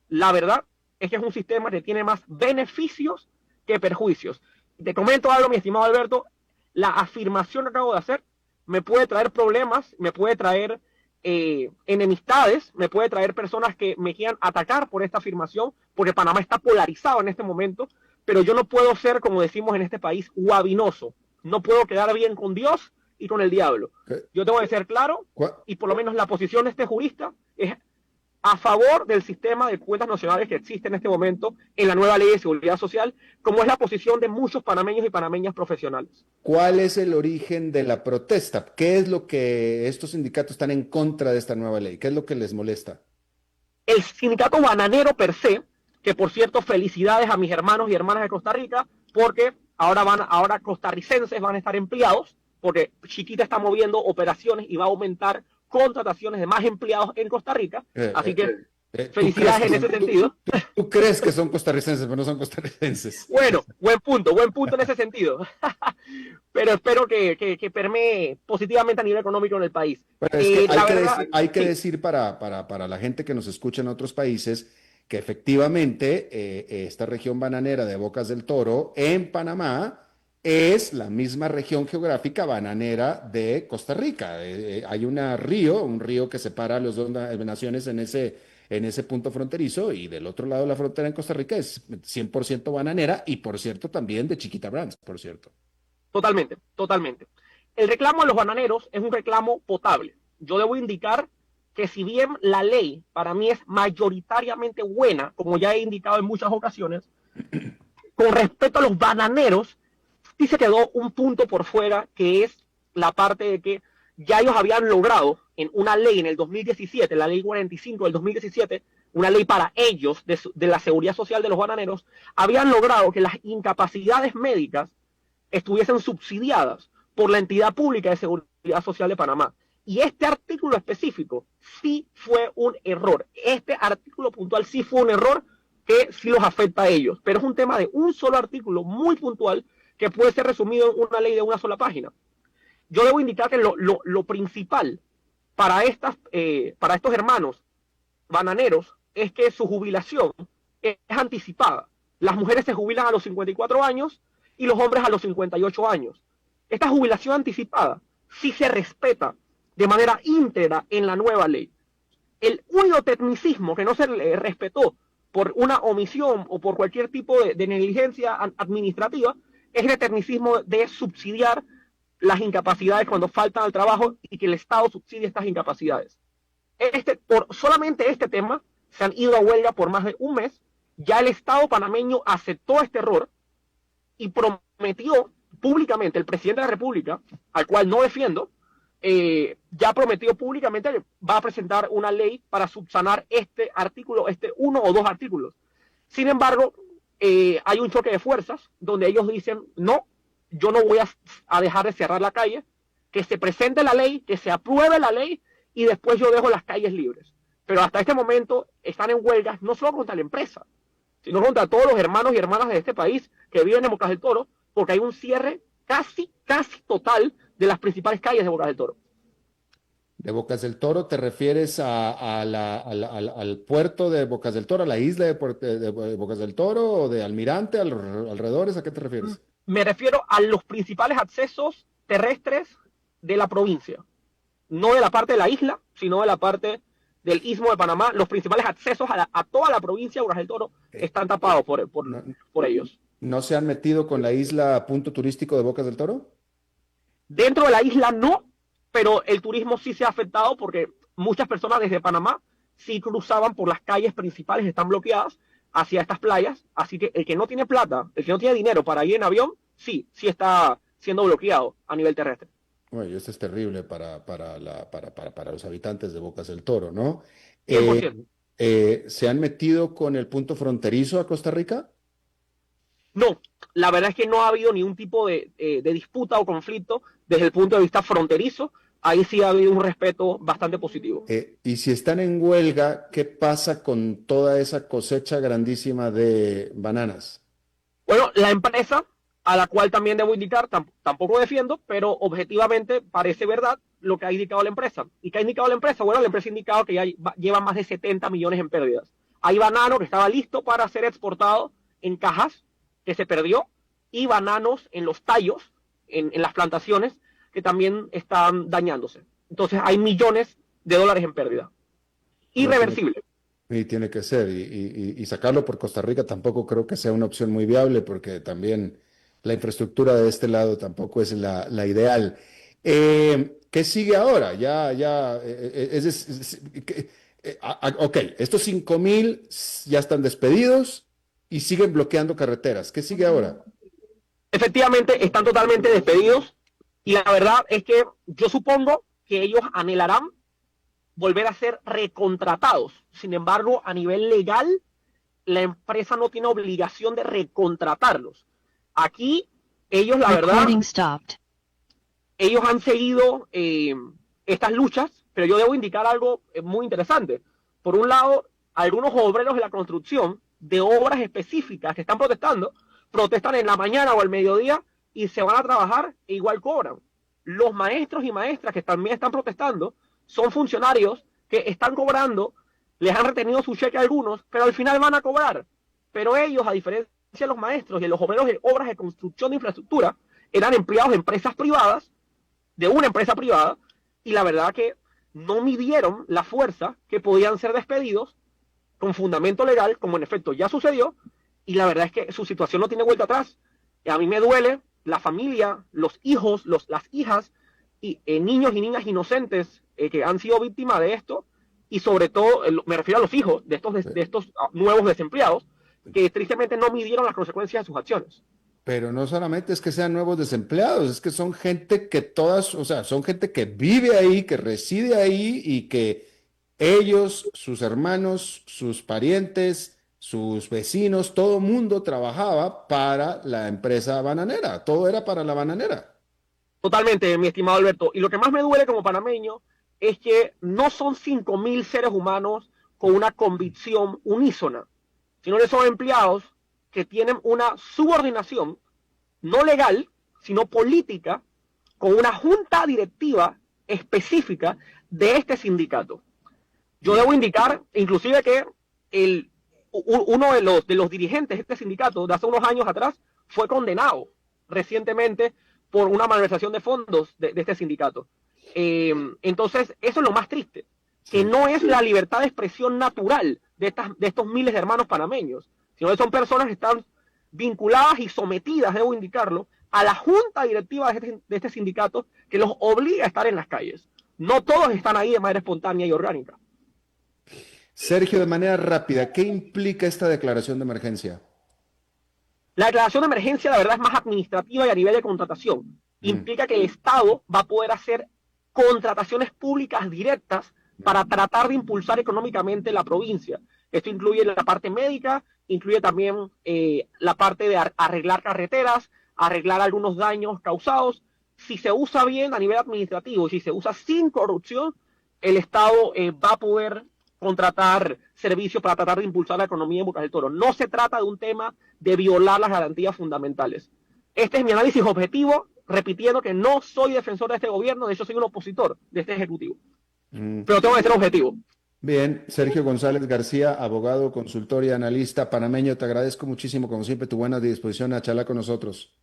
la verdad es que es un sistema que tiene más beneficios que perjuicios. Te comento algo, mi estimado Alberto, la afirmación que acabo de hacer me puede traer problemas, me puede traer enemistades, me puede traer personas que me quieran atacar por esta afirmación, porque Panamá está polarizado en este momento, pero yo no puedo ser, como decimos en este país, guabinoso. No puedo quedar bien con Dios y con el diablo. Yo tengo que ser claro, y por lo menos la posición de este jurista es a favor del sistema de cuentas nacionales que existe en este momento en la nueva ley de seguridad social, como es la posición de muchos panameños y panameñas profesionales. ¿Cuál es el origen de la protesta? ¿Qué es lo que estos sindicatos están en contra de esta nueva ley? ¿Qué es lo que les molesta? El sindicato bananero per se, que por cierto, felicidades a mis hermanos y hermanas de Costa Rica, porque ahora costarricenses van a estar empleados, porque Chiquita está moviendo operaciones y va a aumentar contrataciones de más empleados en Costa Rica. Así que felicidades en ese sentido. Tú crees que son costarricenses, pero no son costarricenses. Bueno, buen punto en ese sentido. Pero espero que permee positivamente a nivel económico en el país. Bueno, es que hay que sí. decir para la gente que nos escucha en otros países que efectivamente esta región bananera de Bocas del Toro en Panamá es la misma región geográfica bananera de Costa Rica. Hay un río que separa a las dos naciones en ese punto fronterizo, y del otro lado de la frontera en Costa Rica es 100% bananera, y por cierto también de Chiquita Brands, por cierto. Totalmente. El reclamo de los bananeros es un reclamo potable. Yo debo indicar que si bien la ley para mí es mayoritariamente buena, como ya he indicado en muchas ocasiones, con respecto a los bananeros, sí se quedó un punto por fuera, que es la parte de que ya ellos habían logrado en una ley en el 2017, la ley 45 del 2017, una ley para ellos de la seguridad social de los bananeros, habían logrado que las incapacidades médicas estuviesen subsidiadas por la entidad pública de seguridad social de Panamá. Y este artículo específico sí fue un error. Este artículo puntual sí fue un error que sí los afecta a ellos. Pero es un tema de un solo artículo muy puntual que puede ser resumido en una ley de una sola página. Yo debo indicar que lo principal para estos hermanos bananeros es que su jubilación es anticipada. Las mujeres se jubilan a los 54 años y los hombres a los 58 años. Esta jubilación anticipada sí se respeta de manera íntegra en la nueva ley. El único tecnicismo que no se le respetó por una omisión o por cualquier tipo de negligencia administrativa es el tecnicismo de subsidiar las incapacidades cuando faltan al trabajo y que el Estado subsidie estas incapacidades. Por solamente este tema se han ido a huelga por más de un mes. Ya el Estado panameño aceptó este error y prometió públicamente, el presidente de la República, al cual no defiendo, ya prometió públicamente que va a presentar una ley para subsanar este artículo, uno o dos artículos. Sin embargo, hay un choque de fuerzas donde ellos dicen, no, yo no voy a dejar de cerrar la calle, que se presente la ley, que se apruebe la ley y después yo dejo las calles libres. Pero hasta este momento están en huelgas no solo contra la empresa, sino contra todos los hermanos y hermanas de este país que viven en Bocas del Toro, porque hay un cierre casi total de las principales calles de Bocas del Toro. ¿De Bocas del Toro te refieres al puerto de Bocas del Toro, a la isla de Bocas del Toro, o de Almirante, a los alrededores? ¿A qué te refieres? Me refiero a los principales accesos terrestres de la provincia. No de la parte de la isla, sino de la parte del Istmo de Panamá. Los principales accesos a toda la provincia de Bocas del Toro están tapados por ellos. ¿No se han metido con la isla punto turístico de Bocas del Toro? Dentro de la isla no, pero el turismo sí se ha afectado porque muchas personas desde Panamá sí cruzaban por las calles principales, están bloqueadas hacia estas playas, así que el que no tiene plata, el que no tiene dinero para ir en avión, sí está siendo bloqueado a nivel terrestre. Bueno, esto es terrible para los habitantes de Bocas del Toro, ¿no? 100%. ¿Se han metido con el punto fronterizo a Costa Rica? No, la verdad es que no ha habido ningún tipo de disputa o conflicto desde el punto de vista fronterizo. Ahí sí ha habido un respeto bastante positivo. Y si están en huelga, ¿qué pasa con toda esa cosecha grandísima de bananas? Bueno, la empresa, a la cual también debo indicar, tampoco defiendo, pero objetivamente parece verdad lo que ha indicado la empresa. ¿Y qué ha indicado la empresa? Bueno, la empresa ha indicado que ya lleva más de 70 millones en pérdidas. Hay banano que estaba listo para ser exportado en cajas, que se perdió, y bananos en los tallos, en las plantaciones, que también están dañándose. Entonces hay millones de dólares en pérdida. Irreversible. Y tiene que ser. Y sacarlo por Costa Rica tampoco creo que sea una opción muy viable, porque también la infraestructura de este lado tampoco es la ideal. ¿Qué sigue ahora? Ok, estos 5,000 ya están despedidos y siguen bloqueando carreteras. ¿Qué sigue ahora? Efectivamente, están totalmente despedidos. Y la verdad es que yo supongo que ellos anhelarán volver a ser recontratados. Sin embargo, a nivel legal, la empresa no tiene obligación de recontratarlos. Aquí Ellos, la verdad, Recording stopped. ellos han seguido estas luchas, pero yo debo indicar algo muy interesante. Por un lado, algunos obreros de la construcción de obras específicas que están protestando, protestan en la mañana o al mediodía y se van a trabajar e igual cobran. Los maestros y maestras que también están protestando son funcionarios que están cobrando, les han retenido su cheque a algunos, pero al final van a cobrar. Pero ellos, a diferencia de los maestros y de los obreros de obras de construcción de infraestructura, eran empleados de empresas privadas, de una empresa privada, y la verdad que no midieron la fuerza que podían ser despedidos con fundamento legal, como en efecto ya sucedió, y la verdad es que su situación no tiene vuelta atrás. A mí me duele la familia, los hijos, las hijas, y niños y niñas inocentes que han sido víctimas de esto, y sobre todo, me refiero a los hijos de estos nuevos desempleados, que tristemente no midieron las consecuencias de sus acciones. Pero no solamente es que sean nuevos desempleados, es que son gente que todas, o sea, son gente que vive ahí, que reside ahí y que ellos, sus hermanos, sus parientes, sus vecinos, todo mundo trabajaba para la empresa bananera, todo era para la bananera. Totalmente, mi estimado Alberto. Y lo que más me duele como panameño es que no son 5.000 seres humanos con una convicción unísona, sino que son empleados que tienen una subordinación no legal, sino política, con una junta directiva específica de este sindicato. Yo debo indicar, inclusive, que uno de los dirigentes de este sindicato de hace unos años atrás fue condenado recientemente por una malversación de fondos de este sindicato. Entonces, eso es lo más triste, que no es la libertad de expresión natural de estos miles de hermanos panameños, sino que son personas que están vinculadas y sometidas, debo indicarlo, a la junta directiva de este sindicato que los obliga a estar en las calles. No todos están ahí de manera espontánea y orgánica. Sergio, de manera rápida, ¿qué implica esta declaración de emergencia? La declaración de emergencia, la verdad, es más administrativa y a nivel de contratación. Implica que el Estado va a poder hacer contrataciones públicas directas para tratar de impulsar económicamente la provincia. Esto incluye la parte médica, incluye también la parte de arreglar carreteras, arreglar algunos daños causados. Si se usa bien a nivel administrativo, si se usa sin corrupción, el Estado va a poder contratar servicios para tratar de impulsar la economía en Bocas del Toro. No se trata de un tema de violar las garantías fundamentales. Este es mi análisis objetivo, repitiendo que no soy defensor de este gobierno, de hecho soy un opositor de este ejecutivo. Pero tengo que ser objetivo. Bien, Sergio González García, abogado, consultor y analista panameño, te agradezco muchísimo, como siempre, tu buena disposición a charlar con nosotros.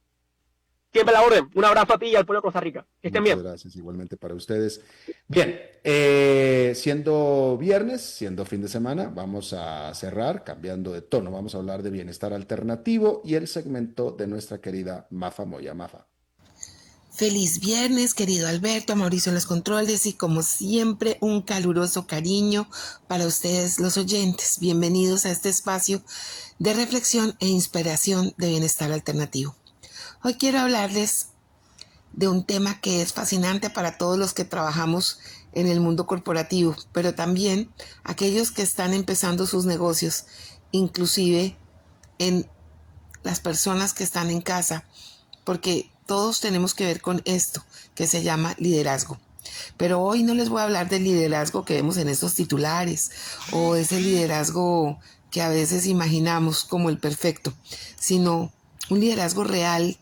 Siempre la orden. Un abrazo a ti y al pueblo de Costa Rica. Que estén bien. Muchas gracias, igualmente para ustedes. Bien, siendo viernes, siendo fin de semana, vamos a cerrar cambiando de tono. Vamos a hablar de bienestar alternativo y el segmento de nuestra querida Mafa Moya. Mafa. Feliz viernes, querido Alberto, Mauricio en los controles y como siempre un caluroso cariño para ustedes los oyentes. Bienvenidos a este espacio de reflexión e inspiración de bienestar alternativo. Hoy quiero hablarles de un tema que es fascinante para todos los que trabajamos en el mundo corporativo, pero también aquellos que están empezando sus negocios, inclusive en las personas que están en casa, porque todos tenemos que ver con esto que se llama liderazgo. Pero hoy no les voy a hablar del liderazgo que vemos en estos titulares o ese liderazgo que a veces imaginamos como el perfecto, sino un liderazgo real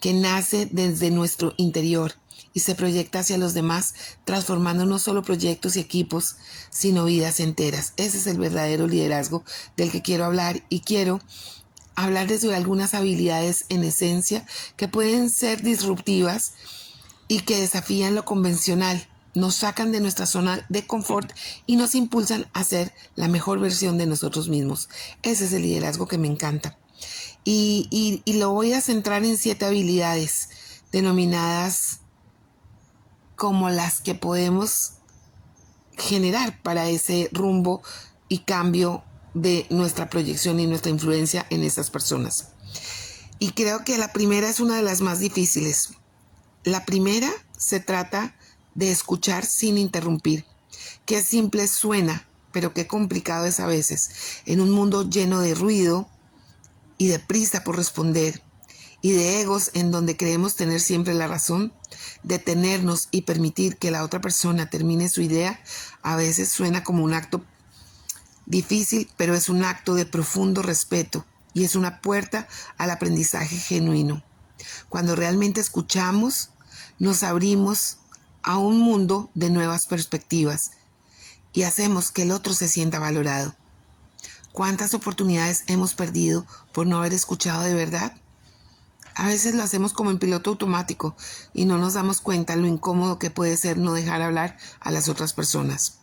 que nace desde nuestro interior y se proyecta hacia los demás, transformando no solo proyectos y equipos, sino vidas enteras. Ese es el verdadero liderazgo del que quiero hablar y quiero hablarles de algunas habilidades en esencia que pueden ser disruptivas y que desafían lo convencional, nos sacan de nuestra zona de confort y nos impulsan a ser la mejor versión de nosotros mismos. Ese es el liderazgo que me encanta. Y lo voy a centrar en 7 habilidades denominadas como las que podemos generar para ese rumbo y cambio de nuestra proyección y nuestra influencia en esas personas. Y creo que la primera es una de las más difíciles. La primera se trata de escuchar sin interrumpir. Qué simple suena, pero qué complicado es a veces en un mundo lleno de ruido y de prisa por responder y de egos en donde creemos tener siempre la razón, detenernos y permitir que la otra persona termine su idea, a veces suena como un acto difícil, pero es un acto de profundo respeto y es una puerta al aprendizaje genuino. Cuando realmente escuchamos, nos abrimos a un mundo de nuevas perspectivas y hacemos que el otro se sienta valorado. ¿Cuántas oportunidades hemos perdido por no haber escuchado de verdad? A veces lo hacemos como en piloto automático y no nos damos cuenta lo incómodo que puede ser no dejar hablar a las otras personas.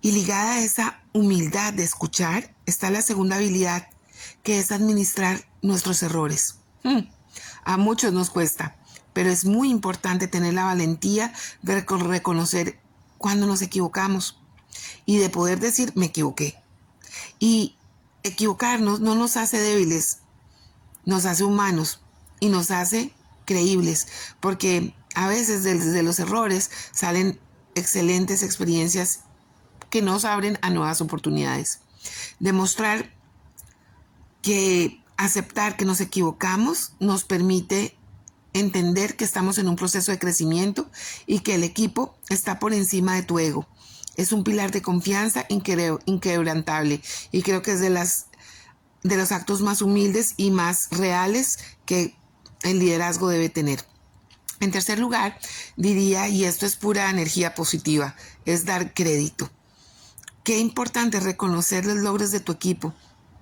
Y ligada a esa humildad de escuchar está la segunda habilidad, que es administrar nuestros errores. A muchos nos cuesta, pero es muy importante tener la valentía de reconocer cuando nos equivocamos y de poder decir me equivoqué. Y equivocarnos no nos hace débiles, nos hace humanos y nos hace creíbles, porque a veces desde los errores salen excelentes experiencias que nos abren a nuevas oportunidades. Demostrar que aceptar que nos equivocamos nos permite entender que estamos en un proceso de crecimiento y que el equipo está por encima de tu ego. Es un pilar de confianza inquebrantable y creo que es de los actos más humildes y más reales que el liderazgo debe tener. En tercer lugar, diría, y esto es pura energía positiva, es dar crédito. Qué importante reconocer los logros de tu equipo,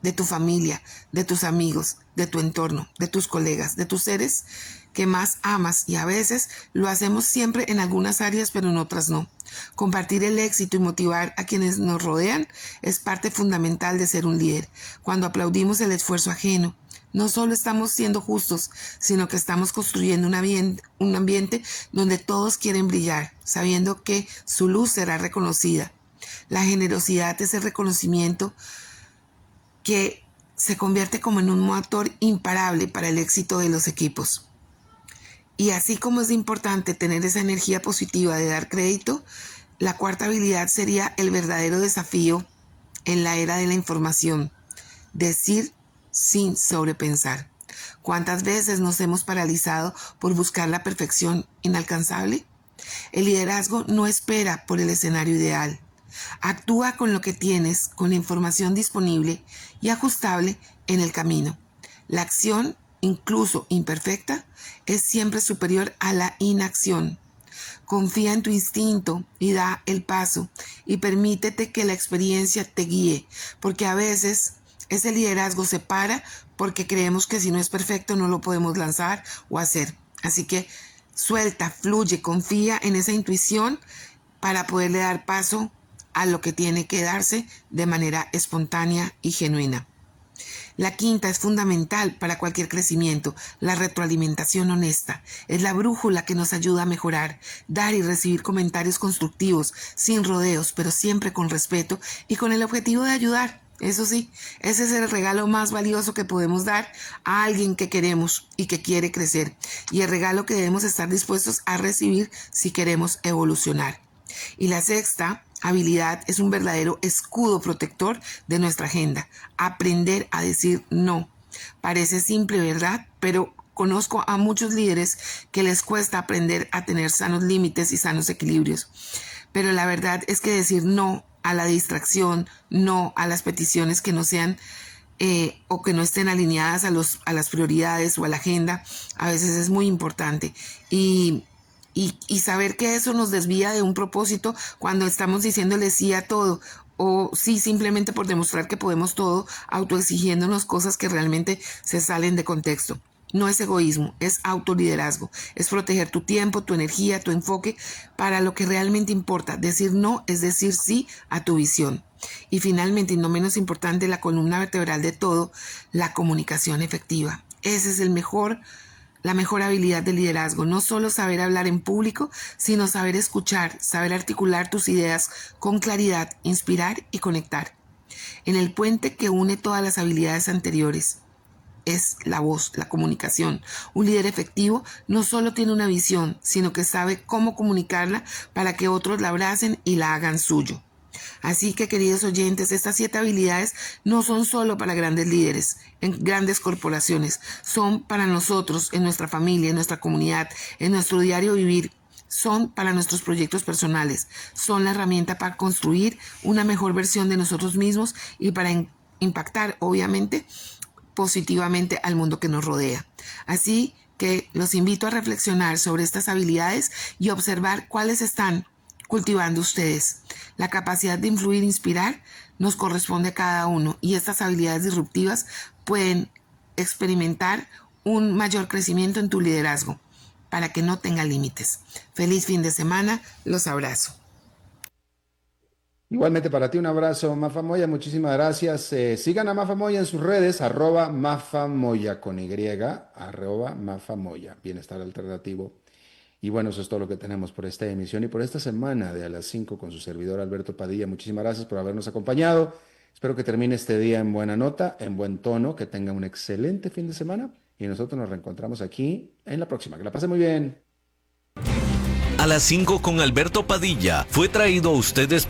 de tu familia, de tus amigos, de tu entorno, de tus colegas, de tus seres que más amas, y a veces lo hacemos siempre en algunas áreas pero en otras no. Compartir el éxito y motivar a quienes nos rodean es parte fundamental de ser un líder. Cuando aplaudimos el esfuerzo ajeno, no solo estamos siendo justos, sino que estamos construyendo un ambiente donde todos quieren brillar, sabiendo que su luz será reconocida. La generosidad es el reconocimiento que se convierte como en un motor imparable para el éxito de los equipos. Y así como es importante tener esa energía positiva de dar crédito, la cuarta habilidad sería el verdadero desafío en la era de la información: decir sin sobrepensar. ¿Cuántas veces nos hemos paralizado por buscar la perfección inalcanzable? El liderazgo no espera por el escenario ideal. Actúa con lo que tienes, con la información disponible y ajustable en el camino. La acción, incluso imperfecta, es siempre superior a la inacción. Confía en tu instinto y da el paso y permítete que la experiencia te guíe, porque a veces ese liderazgo se para porque creemos que si no es perfecto no lo podemos lanzar o hacer. Así que suelta, fluye, confía en esa intuición para poderle dar paso a lo que tiene que darse de manera espontánea y genuina. La quinta es fundamental para cualquier crecimiento: la retroalimentación honesta. Es la brújula que nos ayuda a mejorar, dar y recibir comentarios constructivos, sin rodeos, pero siempre con respeto y con el objetivo de ayudar. Eso sí, ese es el regalo más valioso que podemos dar a alguien que queremos y que quiere crecer, y el regalo que debemos estar dispuestos a recibir si queremos evolucionar. Y la sexta habilidad es un verdadero escudo protector de nuestra agenda: aprender a decir no. Parece simple, ¿verdad? Pero conozco a muchos líderes que les cuesta aprender a tener sanos límites y sanos equilibrios. Pero la verdad es que decir no a la distracción, no a las peticiones que no sean o que no estén alineadas a las prioridades o a la agenda, a veces es muy importante. Y saber que eso nos desvía de un propósito cuando estamos diciéndole sí a todo, o sí simplemente por demostrar que podemos todo, autoexigiéndonos cosas que realmente se salen de contexto. No es egoísmo, es autoliderazgo, es proteger tu tiempo, tu energía, tu enfoque para lo que realmente importa. Decir no es decir sí a tu visión. Y finalmente, y no menos importante, la columna vertebral de todo, la comunicación efectiva. Ese es la mejor habilidad de liderazgo: no solo saber hablar en público, sino saber escuchar, saber articular tus ideas con claridad, inspirar y conectar. En el puente que une todas las habilidades anteriores es la voz, la comunicación. Un líder efectivo no solo tiene una visión, sino que sabe cómo comunicarla para que otros la abracen y la hagan suyo. Así que, queridos oyentes, estas 7 habilidades no son solo para grandes líderes, en grandes corporaciones, son para nosotros, en nuestra familia, en nuestra comunidad, en nuestro diario vivir. Son para nuestros proyectos personales, son la herramienta para construir una mejor versión de nosotros mismos y para impactar, obviamente, positivamente al mundo que nos rodea. Así que los invito a reflexionar sobre estas habilidades y observar cuáles están cultivando ustedes. La capacidad de influir e inspirar nos corresponde a cada uno y estas habilidades disruptivas pueden experimentar un mayor crecimiento en tu liderazgo para que no tenga límites. Feliz fin de semana, los abrazo. Igualmente para ti un abrazo, Mafa Moya, muchísimas gracias. Sigan a Mafa Moya en sus redes, @Mafa Moya con Y, @Mafa Moya, Bienestar Alternativo. Y bueno, eso es todo lo que tenemos por esta emisión y por esta semana de A las 5 con su servidor Alberto Padilla. Muchísimas gracias por habernos acompañado. Espero que termine este día en buena nota, en buen tono, que tenga un excelente fin de semana y nosotros nos reencontramos aquí en la próxima. Que la pase muy bien. A las 5 con Alberto Padilla fue traído a ustedes